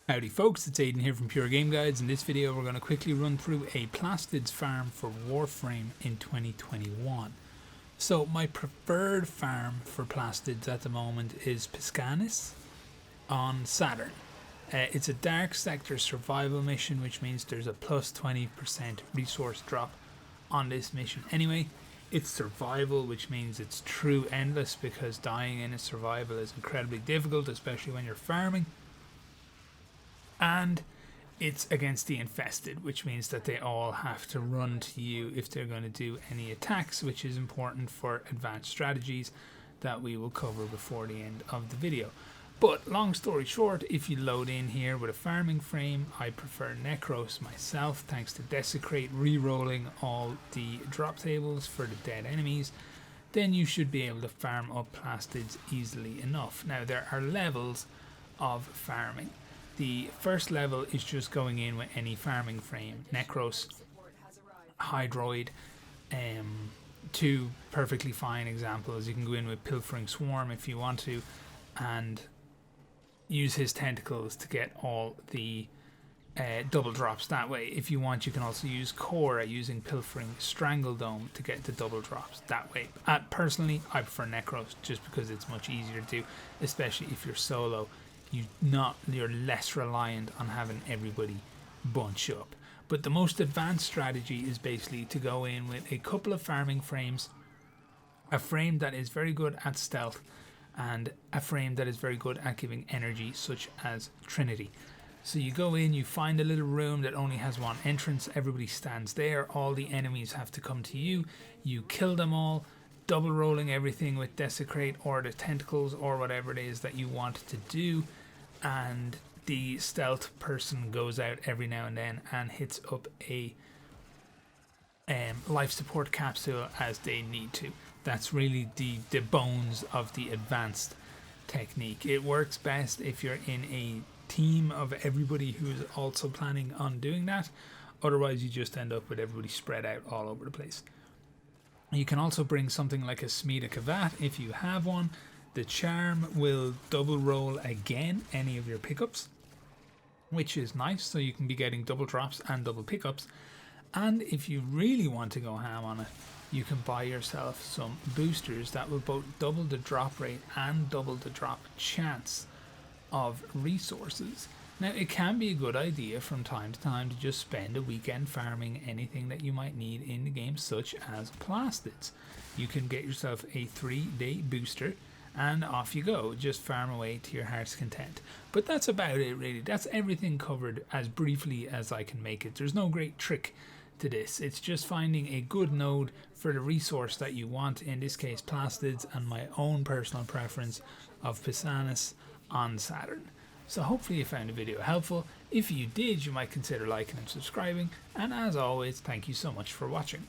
Howdy folks, it's Aidan here from Pure Game Guides. In this video we're going to quickly run through a Plastids farm for Warframe in 2021. So my preferred farm for Plastids at the moment is Piscanis on Saturn. It's a dark sector survival mission, which means there's a plus 20% resource drop on this mission anyway. It's survival, which means it's true endless because dying in a survival is incredibly difficult, especially when you're farming. And it's against the infested, which means that they all have to run to you if they're going to do any attacks, which is important for advanced strategies that we will cover before the end of the video. But long story short, if you load in here with a farming frame, I prefer Necros myself, thanks to Desecrate re-rolling all the drop tables for the dead enemies, then you should be able to farm up Plastids easily enough. Now there are levels of farming. The first level is just going in with any farming frame. Necros, Hydroid, two perfectly fine examples. You can go in with Pilfering Swarm if you want to, and use his tentacles to get all the double drops that way. If you want, you can also use Cora using Pilfering Strangledome to get the double drops that way. Personally, I prefer Necros just because it's much easier to do, especially if you're solo. You're less reliant on having everybody bunch up. But the most advanced strategy is basically to go in with a couple of farming frames, a frame that is very good at stealth, and a frame that is very good at giving energy, such as Trinity. So you go in, you find a little room that only has one entrance, everybody stands there, all the enemies have to come to you, you kill them all, double rolling everything with Desecrate or the tentacles or whatever it is that you want to do, and the stealth person goes out every now and then and hits up a life support capsule as they need to. That's really the bones of the advanced technique. It works best if you're in a team of everybody who is also planning on doing that. Otherwise you just end up with everybody spread out all over the place. You can also bring something like a Smida Kavat if you have one. The charm will double roll again any of your pickups, which is nice, so you can be getting double drops and double pickups. And if you really want to go ham on it, you can buy yourself some boosters that will both double the drop rate and double the drop chance of resources. Now, it can be a good idea from time to time to just spend a weekend farming anything that you might need in the game, such as Plastids. You can get yourself a 3-day booster and off you go. Just farm away to your heart's content. But that's about it, really. That's everything covered as briefly as I can make it. There's no great trick to this. It's just finding a good node for the resource that you want, in this case Plastids, and my own personal preference of Piscanis on Saturn. So hopefully you found the video helpful. If you did, you might consider liking and subscribing, and as always, thank you so much for watching.